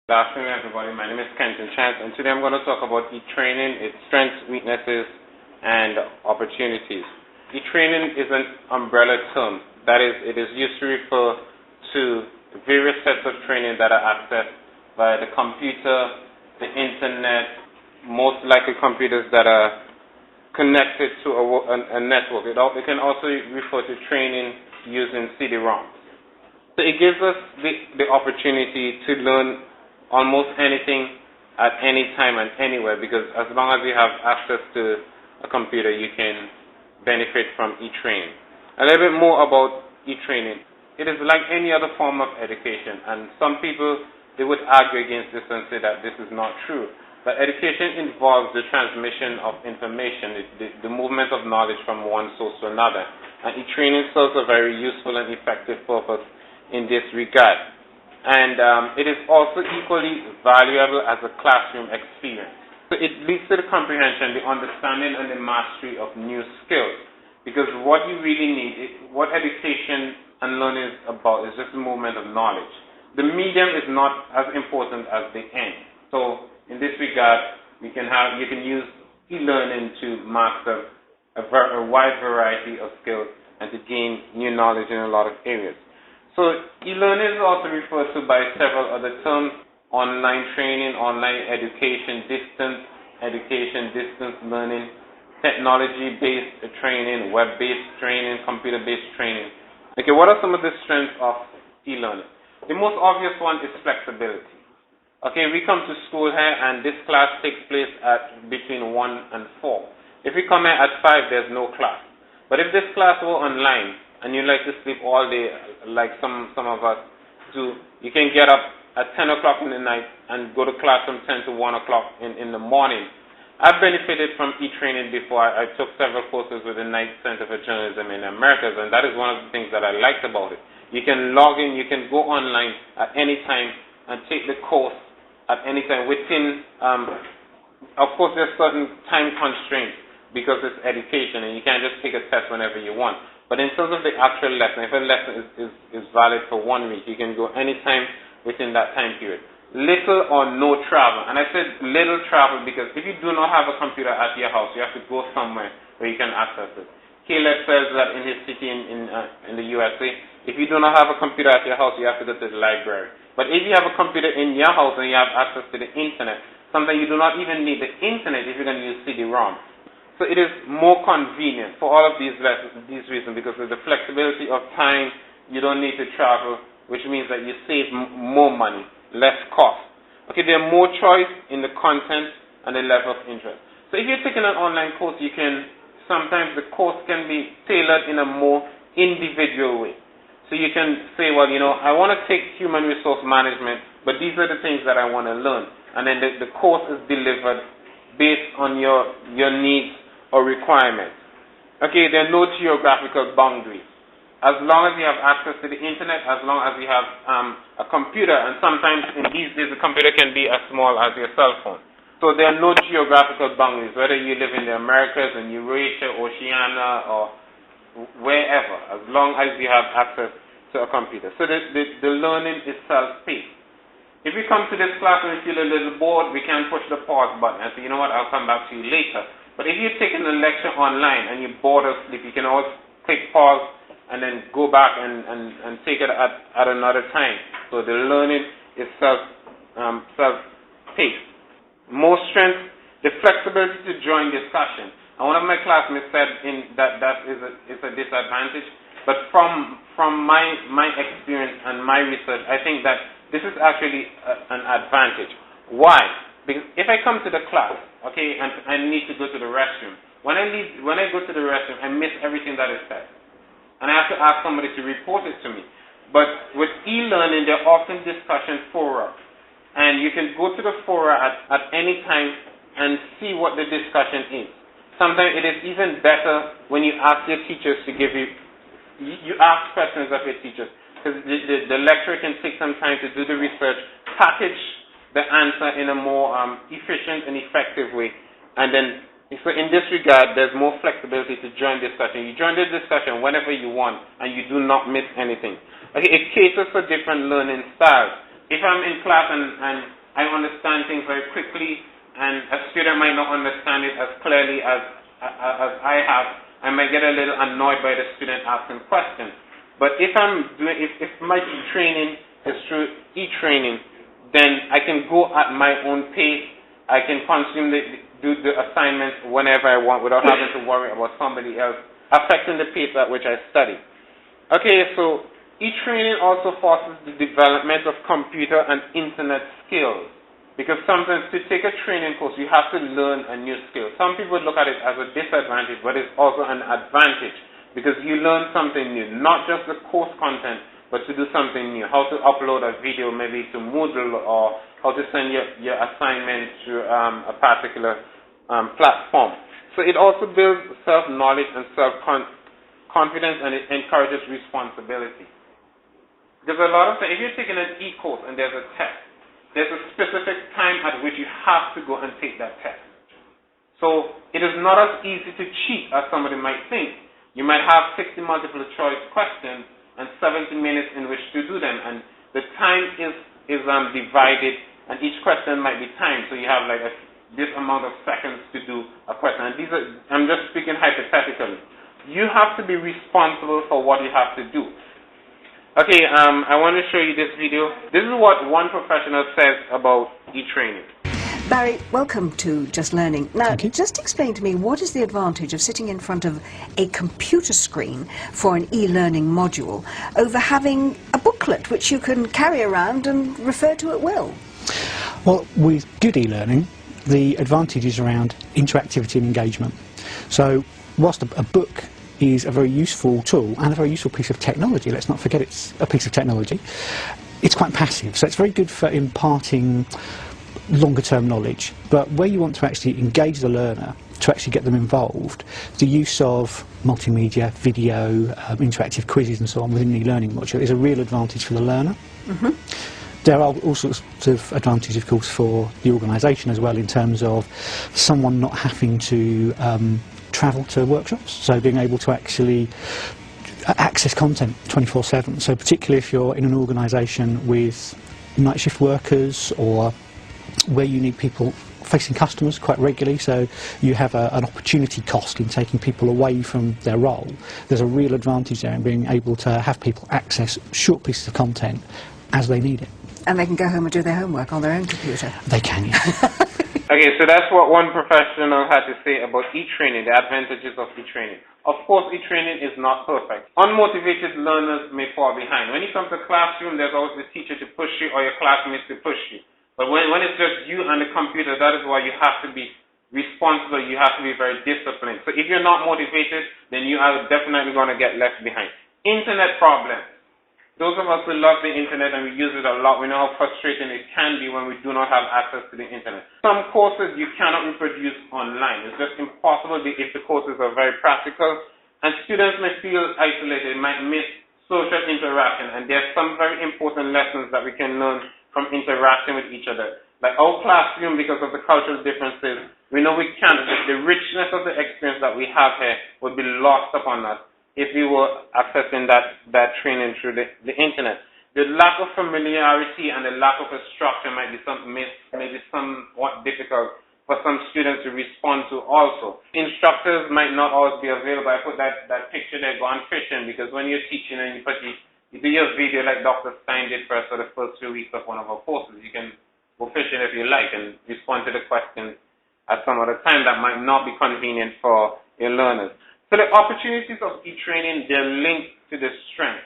Good afternoon, everybody. My name is Kenton, and today I'm going to talk about e-training, its strengths, weaknesses, and opportunities. E-training is an umbrella term. That is, it is used to refer to various sets of training that are accessed via the computer, the internet, most likely computers that are connected to a network. It can also refer to training using CD-ROMs. So it gives us the opportunity to learn almost anything at any time and anywhere, because as long as you have access to a computer, you can benefit from e-training. A little bit more about e-training. It is like any other form of education, and some people, they would argue against this and say that this is not true. But education involves the transmission of information, the movement of knowledge from one source to another. And e-training serves a very useful and effective purpose in this regard. And it is also equally valuable as a classroom experience. So it leads to the comprehension, the understanding, and the mastery of new skills. Because what you really need, what education and learning is about, is just the movement of knowledge. The medium is not as important as the end. So in this regard, you can use e-learning to master a wide variety of skills and to gain new knowledge in a lot of areas. So e-learning is also referred to by several other terms: online training, online education, distance learning, technology-based training, web-based training, computer-based training. Okay, what are some of the strengths of e-learning? The most obvious one is flexibility. Okay, we come to school here and this class takes place at between 1 and 4. If we come here at 5, there's no class. But if this class were online, and you like to sleep all day, like some of us do, you can get up at 10 o'clock in the night and go to class from 10 to 1 o'clock in the morning. I've benefited from e-training before. I took several courses with the Knight Center for Journalism in the Americas, and that is one of the things that I liked about it. You can log in, you can go online at any time and take the course at any time within, of course there's certain time constraints because it's education and you can't just take a test whenever you want. But in terms of the actual lesson, if a lesson is valid for 1 week, you can go anytime within that time period. Little or no travel. And I said little travel because if you do not have a computer at your house, you have to go somewhere where you can access it. Caleb says that in his city in the USA, if you do not have a computer at your house, you have to go to the library. But if you have a computer in your house and you have access to the internet, sometimes you do not even need the internet if you're going to use CD-ROM. So it is more convenient for all of these reasons, because of the flexibility of time, you don't need to travel, which means that you save more money, less cost. Okay, there are more choice in the content and the level of interest. So if you're taking an online course, sometimes the course can be tailored in a more individual way. So you can say, well, I want to take human resource management, but these are the things that I want to learn. And then the course is delivered based on your needs or requirements. Okay, there are no geographical boundaries. As long as you have access to the internet, as long as you have a computer, and sometimes in these days the computer can be as small as your cell phone. So there are no geographical boundaries, whether you live in the Americas, in Eurasia, Oceania, or wherever, as long as you have access to a computer. So the learning is self-paced. If we come to this class and we feel a little bored, we can push the pause button and say, you know what, I'll come back to you later. But if you're taking a lecture online and you're bored or sleep, you can always click pause and then go back and take it at another time. So the learning is self-paced. More strength, the flexibility to join discussion. And one of my classmates said that is a disadvantage. But from my experience and my research, I think that this is actually an advantage. Why? Because if I come to the class, okay, and I need to go to the restroom, when I go to the restroom, I miss everything that is said. And I have to ask somebody to report it to me. But with e-learning, there are often discussion fora. And you can go to the fora at any time and see what the discussion is. Sometimes it is even better when you ask your teachers to give you ask questions of your teachers. Because the lecturer can take some time to do the research, package the answer in a more efficient and effective way. And then, so in this regard, there's more flexibility to join discussion. You join the discussion whenever you want, and you do not miss anything. Okay, it caters for different learning styles. if I'm in class and I understand things very quickly, and a student might not understand it as clearly as I have, I might get a little annoyed by the student asking questions. But if my training is through e-training, then I can go at my own pace. I can do the assignments whenever I want without having to worry about somebody else affecting the pace at which I study. Okay, so e-training also fosters the development of computer and internet skills. Because sometimes to take a training course, you have to learn a new skill. Some people look at it as a disadvantage, but it's also an advantage because you learn something new, not just the course content, but to do something new. How to upload a video maybe to Moodle, or how to send your assignment to a particular platform. So it also builds self-knowledge and self-confidence, and it encourages responsibility. Because a lot of times, if you're taking an e-course and there's a test, there's a specific time at which you have to go and take that test. So it is not as easy to cheat as somebody might think. You might have 60 multiple choice questions and 70 minutes in which to do them, and the time is divided, and each question might be timed. So you have like this amount of seconds to do a question. And I'm just speaking hypothetically. You have to be responsible for what you have to do. Okay, I want to show you this video. This is what one professional says about e-training. Barry, welcome to Just Learning. Now, just explain to me, what is the advantage of sitting in front of a computer screen for an e-learning module over having a booklet which you can carry around and refer to at will? Well, with good e-learning, the advantage is around interactivity and engagement. So, whilst a book is a very useful tool and a very useful piece of technology, let's not forget it's a piece of technology, it's quite passive, so it's very good for imparting longer term knowledge. But where you want to actually engage the learner, to actually get them involved, the use of multimedia, video, interactive quizzes and so on within the e-learning module is a real advantage for the learner. Mm-hmm. There are all sorts of advantages, of course, for the organisation as well, in terms of someone not having to travel to workshops, so being able to actually access content 24/7. So particularly if you're in an organisation with night shift workers, or where you need people facing customers quite regularly, so you have an opportunity cost in taking people away from their role, there's a real advantage there in being able to have people access short pieces of content as they need it. And they can go home and do their homework on their own computer. They can, yes. Okay, so that's what one professional had to say about e-training, the advantages of e-training. Of course, e-training is not perfect. Unmotivated learners may fall behind. When you come to classroom, there's always the teacher to push you or your classmates to push you. But when it's just you and the computer, that is why you have to be responsible. You have to be very disciplined. So if you're not motivated, then you are definitely going to get left behind. Internet problems. Those of us who love the internet and we use it a lot, we know how frustrating it can be when we do not have access to the internet. Some courses you cannot reproduce online. It's just impossible if the courses are very practical, and students may feel isolated, might miss social interaction, and there's some very important lessons that we can learn from interacting with each other. Like our classroom, because of the cultural differences, we know we can't, the richness of the experience that we have here would be lost upon us if we were accessing that training through the internet. The lack of familiarity and the lack of a structure might be somewhat difficult for some students to respond to also. Instructors might not always be available. I put that picture there, gone fishing, because when you're teaching and you do your video like Dr. Stein did for us for the first 2 weeks of one of our courses, you can go fishing if you like and respond to the questions at some other time that might not be convenient for your learners. So the opportunities of e-training, they're linked to the strength.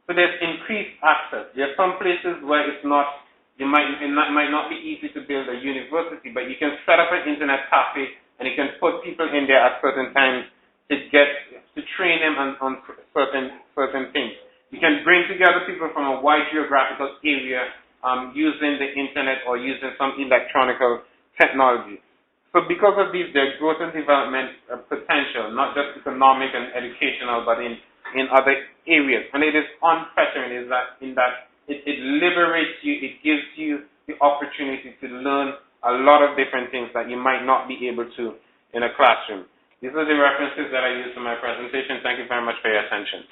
So there's increased access. There are some places where it might not be easy to build a university, but you can set up an internet cafe and you can put people in there at certain times to train them on certain things. You can bring together people from a wide geographical area using the internet or using some electronic technology. So because of these, there's growth and development potential, not just economic and educational, but in other areas. And it is unprecedented in that it liberates you, it gives you the opportunity to learn a lot of different things that you might not be able to in a classroom. These are the references that I used in my presentation. Thank you very much for your attention.